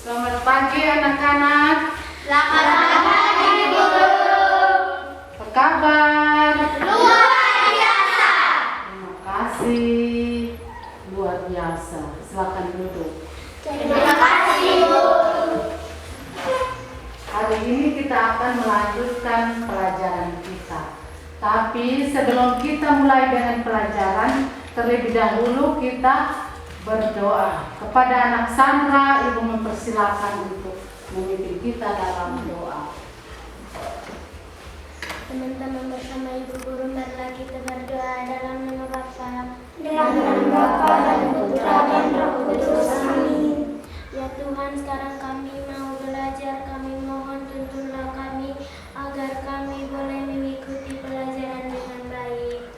Selamat pagi anak-anak. Selamat pagi guru. Apa kabar? Luar biasa. Terima kasih. Luar biasa. Silakan duduk. Terima kasih guru. Hari ini kita akan melanjutkan pelajaran kita. Tapi sebelum kita mulai dengan pelajaran, terlebih dahulu kita berdoa. Kepada anak Sandra, Ibu mempersilakan untuk memimpin kita dalam doa. Teman-teman bersama Ibu Guru, marilah kita berdoa dalam nama Bapa, Dalam nama Bapa dan Putra dan Roh Kudus. Amin. Ya Tuhan, sekarang kami mau belajar, kami mohon tuntunlah kami agar kami boleh mengikuti pelajaran dengan baik.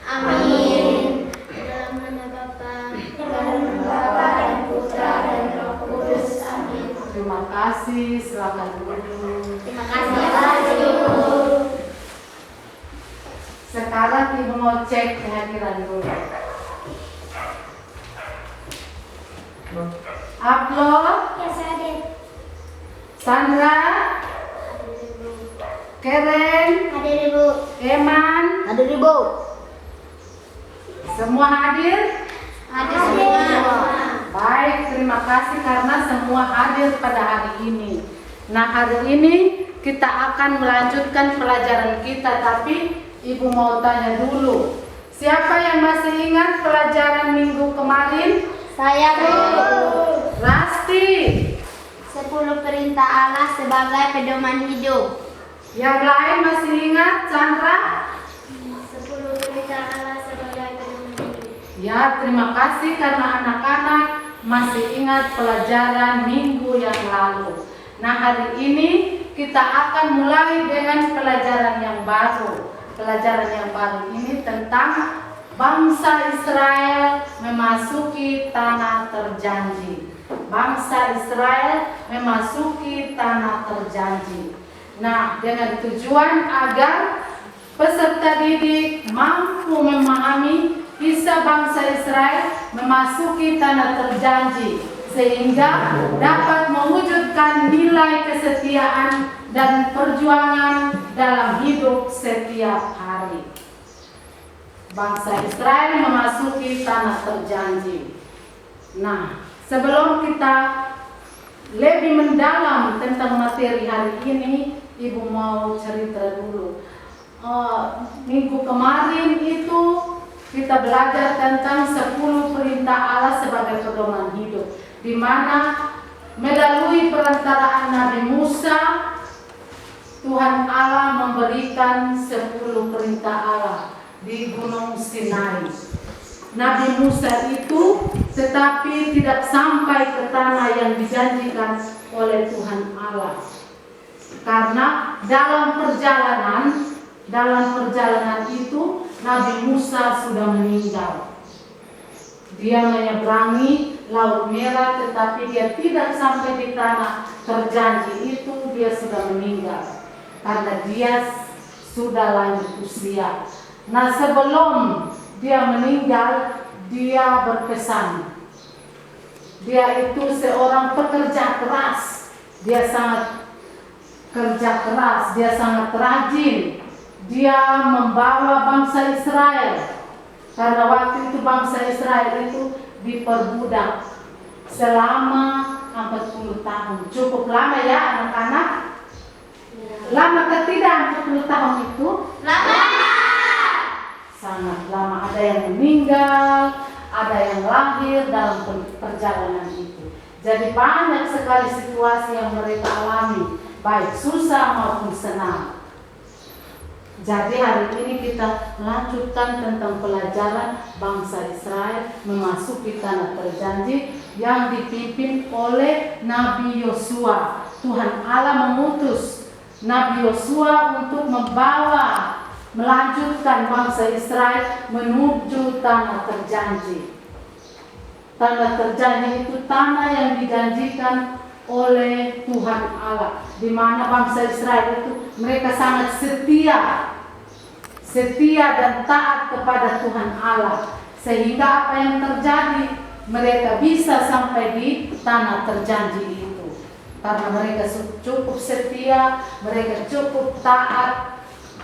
Amin. Dalam nama Bapa, Dalam nama Bapa dan Putra dan Roh Kudus. Amin. Terima kasih. Silakan duduk. terima Terima kasih guru. Sekarang Ibu mau cek kehadiran dulu. Upload. Ya Sadir. Sandra, Keren, Hadir Ibu. Eman, Hadir Ibu. semua hadir? Hadir semua. Baik, terima kasih karena semua hadir pada hari ini. Nah, hari ini kita akan melanjutkan pelajaran kita, tapi Ibu mau tanya dulu. Siapa yang masih ingat pelajaran minggu kemarin? Saya guru. Rasti. 10 perintah Allah sebagai pedoman hidup. Yang lain masih ingat? Chandra? 10 perintah Allah sebagai pedoman hidup. Ya, terima kasih karena anak-anak masih ingat pelajaran minggu yang lalu. Nah, hari ini kita akan mulai dengan pelajaran yang baru. Pelajaran yang baru ini tentang bangsa Israel memasuki tanah terjanji. Bangsa Israel memasuki tanah terjanji. Nah, dengan tujuan agar peserta didik mampu memahami kisah bangsa Israel memasuki tanah terjanji, sehingga dapat mewujudkan nilai kesetiaan dan perjuangan dalam hidup setiap hari. Bangsa Israel memasuki tanah terjanji. Nah, sebelum kita lebih mendalam tentang materi hari ini, Ibu mau cerita dulu. Minggu kemarin itu kita belajar tentang 10 perintah Allah sebagai pedoman hidup, di mana melalui perantaraan Nabi Musa, Tuhan Allah memberikan 10 perintah Allah di Gunung Sinai. Nabi Musa itu tetapi tidak sampai ke tanah yang dijanjikan oleh Tuhan Allah. Karena dalam perjalanan itu Nabi Musa sudah meninggal. Dia menyeberangi Laut Merah tetapi dia tidak sampai di tanah terjanji itu, dia sudah meninggal. Karena dia sudah lanjut usia. Nah, sebelum dia meninggal, dia berpesan. Dia itu seorang pekerja keras. Dia sangat kerja keras, dia sangat rajin. Dia membawa bangsa Israel. Karena waktu itu bangsa Israel itu diperbudak selama 40 tahun. Cukup lama ya anak-anak? Lama atau tidak 40 tahun itu? Lama. Sangat lama. Ada yang meninggal, ada yang lahir dalam perjalanan itu. Jadi banyak sekali situasi yang mereka alami, baik susah maupun senang. Jadi hari ini kita lanjutkan tentang pelajaran bangsa Israel memasuki tanah terjanji yang dipimpin oleh Nabi Yosua. Tuhan Allah mengutus Nabi Yosua untuk melanjutkan bangsa Israel menuju tanah terjanji. Tanah terjanji itu tanah yang dijanjikan oleh Tuhan Allah, di mana bangsa Israel itu mereka sangat setia dan taat kepada Tuhan Allah, sehingga apa yang terjadi mereka bisa sampai di tanah terjanji itu. karena mereka cukup setia, mereka cukup taat.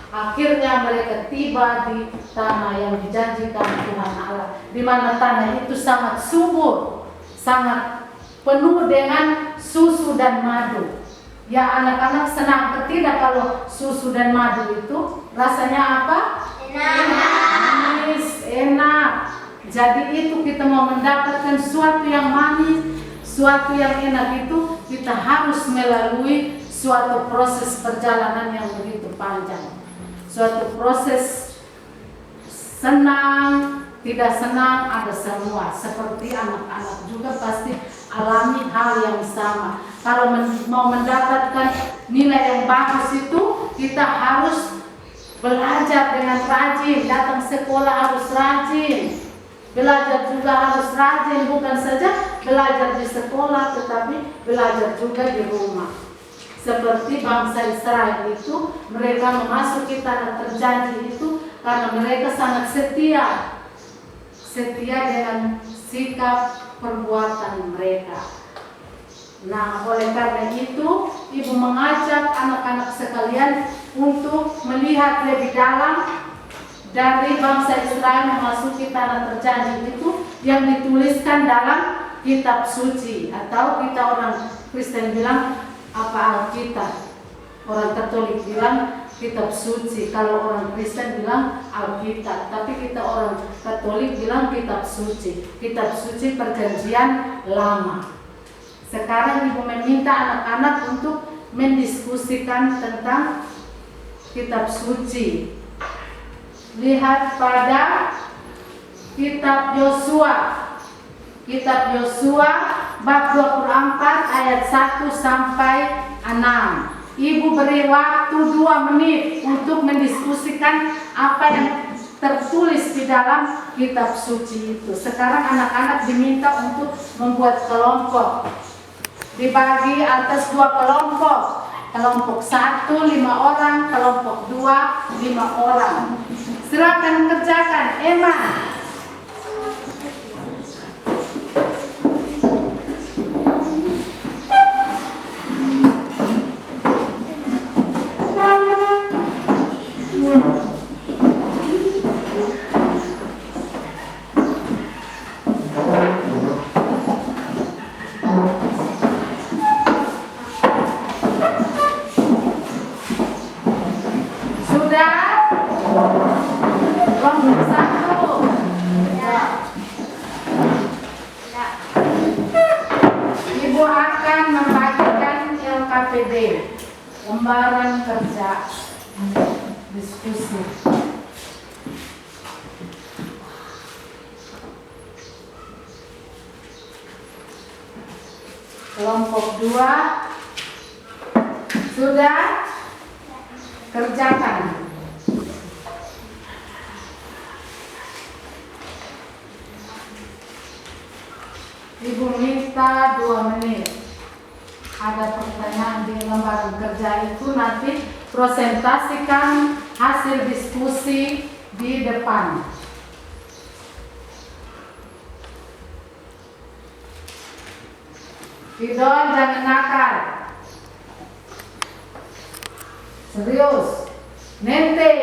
Akhirnya mereka tiba di tanah yang dijanjikan Tuhan Allah, di mana tanah itu sangat subur, sangat penuh dengan susu dan madu. Ya, anak-anak senang tidak kalau susu dan madu itu rasanya apa? Manis, enak. Jadi itu kita mau mendapatkan sesuatu yang manis, suatu yang enak itu kita harus melalui suatu proses perjalanan yang begitu panjang. Suatu proses senang, tidak senang, ada semua. Seperti anak-anak juga pasti alami hal yang sama. Kalau mau mendapatkan nilai yang bagus itu, kita harus belajar dengan rajin, datang sekolah harus rajin. Belajar juga harus rajin, bukan saja belajar di sekolah, tetapi belajar juga di rumah. Seperti bangsa Israel itu, mereka memasuki tanah terjanji itu karena mereka sangat setia. Setia dengan sikap perbuatan mereka. Nah, oleh karena itu, Ibu mengajak anak-anak sekalian untuk melihat lebih dalam dari bangsa Israel memasuki tanah terjanji itu yang dituliskan dalam kitab suci, atau kita orang Kristen bilang apa, Alkitab. Orang Katolik bilang kitab suci, kalau orang Kristen bilang Alkitab, tapi kita orang Katolik bilang kitab suci. Kitab suci perjanjian lama. Sekarang Ibu meminta anak-anak untuk mendiskusikan tentang kitab suci. Lihat pada kitab Yosua. Kitab Yosua bab 24 ayat 1 sampai 6. Ibu beri waktu 2 menit untuk mendiskusikan apa yang tertulis di dalam kitab suci itu. Sekarang anak-anak diminta untuk membuat kelompok. Dibagi atas 2 kelompok. Kelompok 1 5 orang, kelompok 2 5 orang. Silakan kerjakan, Emma. Ibu akan membagikan LKPD, lembaran kerja diskusi. Kelompok 2 sudah kerjakan. Ibu minta 2 menit. Ada pertanyaan di lembaran kerja itu, nanti presentasikan hasil diskusi di depan. Tidon, jangan nakal. Serius. Nente,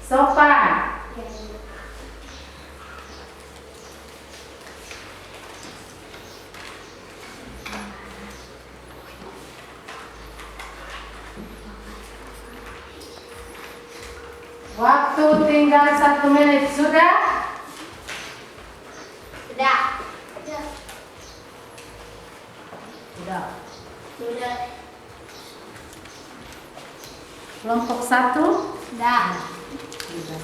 sopan. Waktu tinggal 1 menit. Sudah? Sudah. Sudah. Sudah. Kelompok 1? Sudah. Sudah.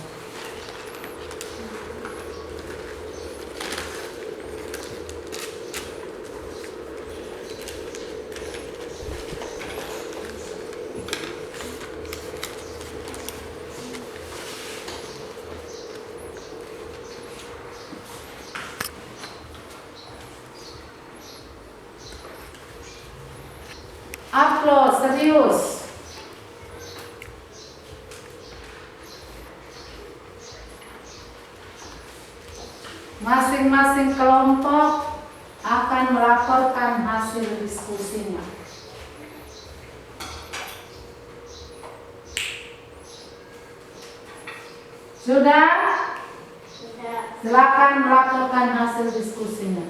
Upload, serius. Masing-masing kelompok akan melaporkan hasil diskusinya. Sudah? Sudah. Silakan melaporkan hasil diskusinya.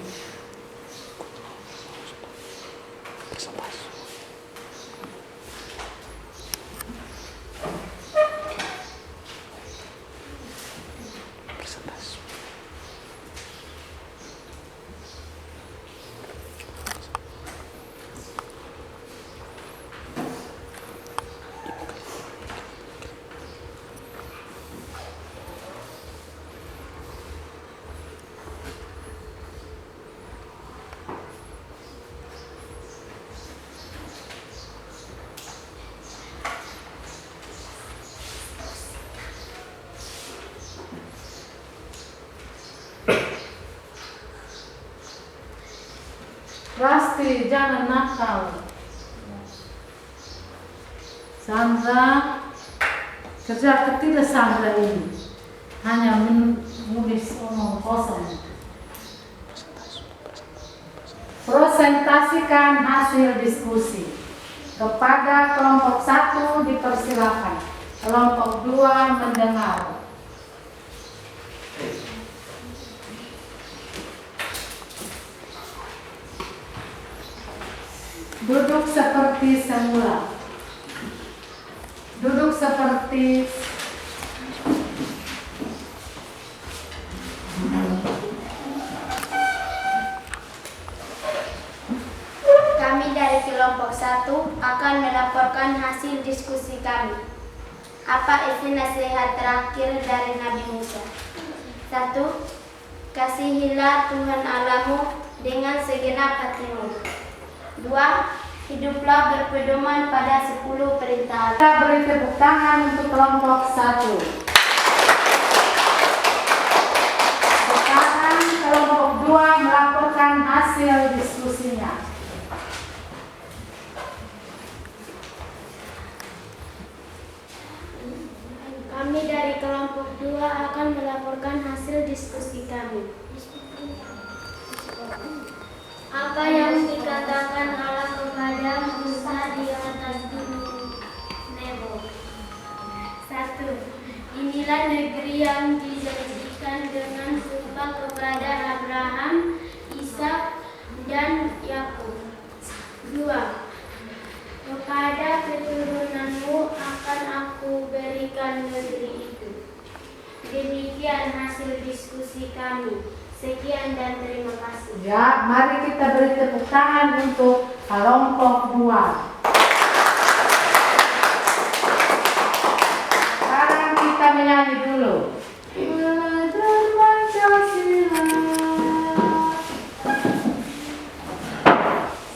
Pasti jangan nakal. Sandra, kerja ketiga Sandra ini hanya menulis omong kosong. Presentasikan hasil diskusi. Kepada kelompok 1 dipersilakan, kelompok 2 mendengar. Duduk seperti semula. Duduk seperti Kami dari kelompok 1 akan melaporkan hasil diskusi kami. Apa isi nasihat terakhir dari Nabi Musa? 1. Kasihilah Tuhan Allahmu dengan segenap hatimu. 2. Hiduplah berpedoman pada 10 perintah. Kita beri tepuk tangan untuk kelompok 1. Sekarang kelompok 2 melaporkan hasil diskusinya. Kami dari kelompok 2 akan melaporkan hasil diskusi kami. Apa yang dikatakan Allah kepada Musa di atas gunung Nebo? 1. Inilah negeri yang dijanjikan dengan sumpah kepada Abraham, Ishak, dan Yakub. 2. Kepada keturunanmu akan aku berikan negeri itu. Demikian hasil diskusi kami. Sekian dan terima kasih. Ya, mari kita beri tepuk tangan untuk kelompok 2. Sekarang kita menyanyi dulu. Belajar Pancasila.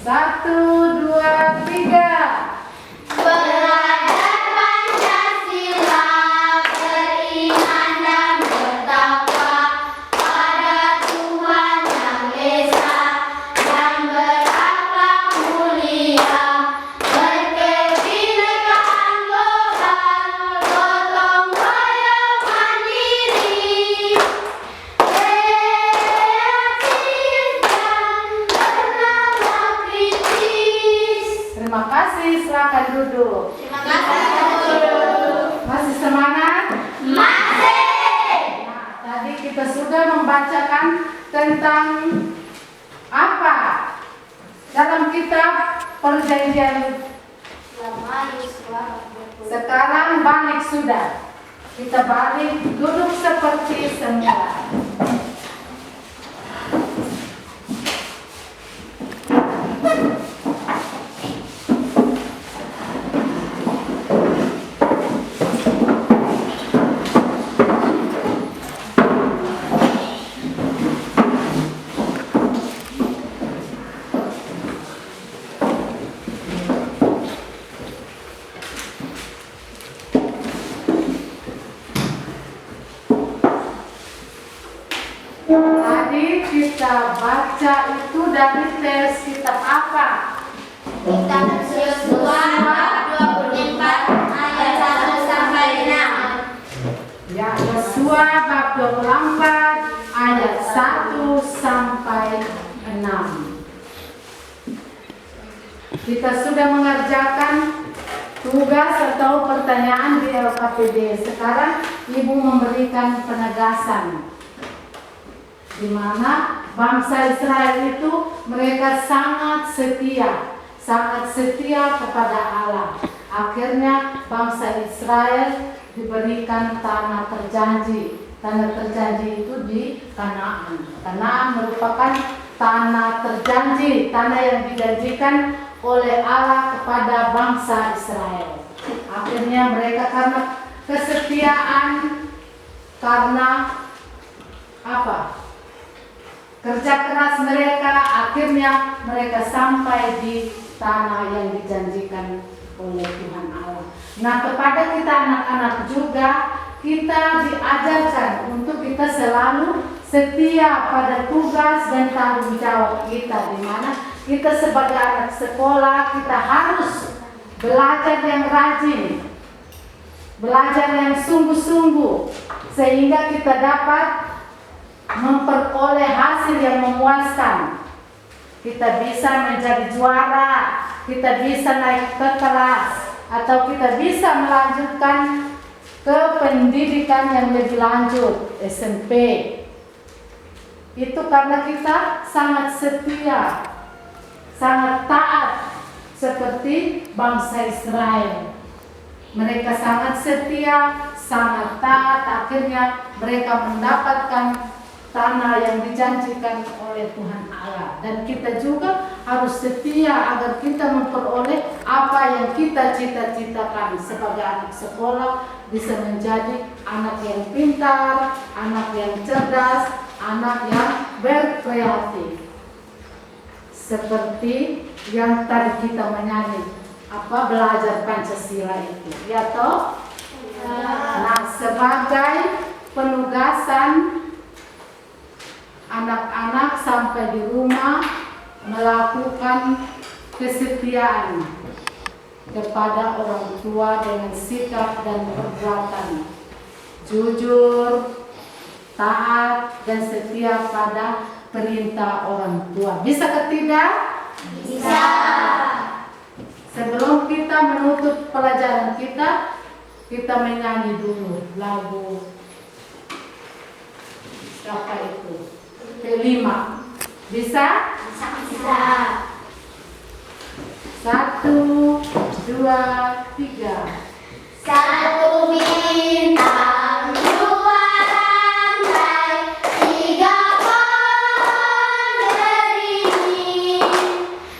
1, 2, 3. Belajar Pancasila, beriman dan bertakwa pada Tuhan Yang Esa, dan berakhlak mulia, berkebinekaan global, gotong royong mandiri, kreatif dan bernalar kritis. Terima kasih, silakan duduk. Terima kasih. Masih semangat? Masih. Nah, tadi kita sudah membacakan tentang apa dalam kitab Perjanjian. Sekarang balik sudah. Kita balik duduk seperti semula. Tadi kita baca itu dari tes kitab apa? Kitab Yosua bab 24 ayat 1 sampai 6. Ya, Yosua bab 24 ayat 1 sampai 6. Kita sudah mengerjakan tugas atau pertanyaan di LKPD. Sekarang Ibu memberikan penegasan di mana bangsa Israel itu mereka sangat setia kepada Allah. Akhirnya bangsa Israel diberikan tanah terjanji. Tanah terjanji itu di Kanaan. Kanaan merupakan tanah terjanji, tanah yang dijanjikan oleh Allah kepada bangsa Israel. Akhirnya mereka karena kesetiaan, karena apa? Kerja keras mereka, akhirnya mereka sampai di tanah yang dijanjikan oleh Tuhan Allah. Nah, kepada kita anak-anak juga kita diajarkan untuk kita selalu setia pada tugas dan tanggung jawab kita, di mana kita sebagai anak sekolah kita harus belajar yang rajin, belajar yang sungguh-sungguh, sehingga kita dapat memperoleh hasil yang memuaskan. Kita bisa menjadi juara, kita bisa naik ke kelas, atau kita bisa melanjutkan ke pendidikan yang lebih lanjut, SMP. Itu karena kita sangat setia, sangat taat seperti bangsa Israel. Mereka sangat setia, sangat taat, akhirnya mereka mendapatkan tanah yang dijanjikan oleh Tuhan Allah. Dan kita juga harus setia agar kita memperoleh apa yang kita cita-citakan sebagai anak sekolah, bisa menjadi anak yang pintar, anak yang cerdas, anak yang berkreatif. Seperti yang tadi kita menyanyi, belajar Pancasila itu, ya toh? Nah, sebagai penugasan anak-anak sampai di rumah melakukan kesetiaan kepada orang tua dengan sikap dan perbuatan jujur, taat, dan setia pada perintah orang tua. Bisa ke tidak? Bisa. Sebelum kita menutup pelajaran kita menyanyi dulu lagu siapa itu? Kelima. Bisa? Bisa. 1, 2, 3. Satu bintang, dua rantai, tiga pohon beringin,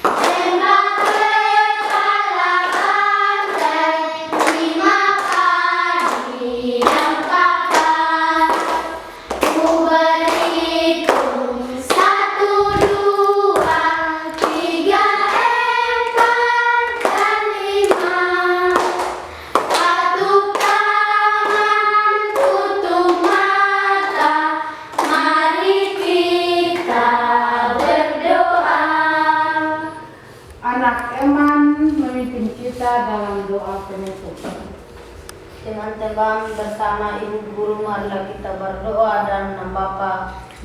tembak kepala pantai, 5 padi dan kapas. Ku berhitung 1, 2, 3, 4, dan 5. Patuk tangan, tutup mata, mari kita berdoa. Anak Eman memimpin kita dalam doa penutup. Teman-teman bersama Ibu Guru, marilah kita berdoa dalam nama Bapa,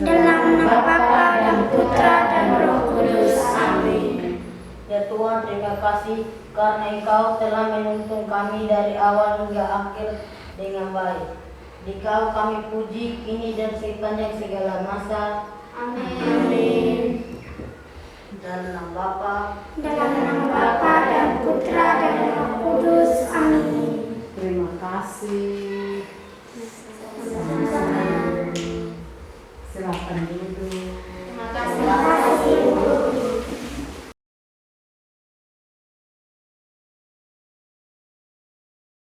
Dalam nama Bapa dan Putra dan Roh Kudus. Amin. Ya Tuhan, terima kasih karena Engkau telah menuntun kami dari awal hingga akhir dengan baik. Dikau kami puji kini dan sepanjang segala masa. Amin. Dalam nama Bapa, Dalam nama Bapa dan Putra dan Roh Kudus. Amin. Terima kasih. Silakan dulu.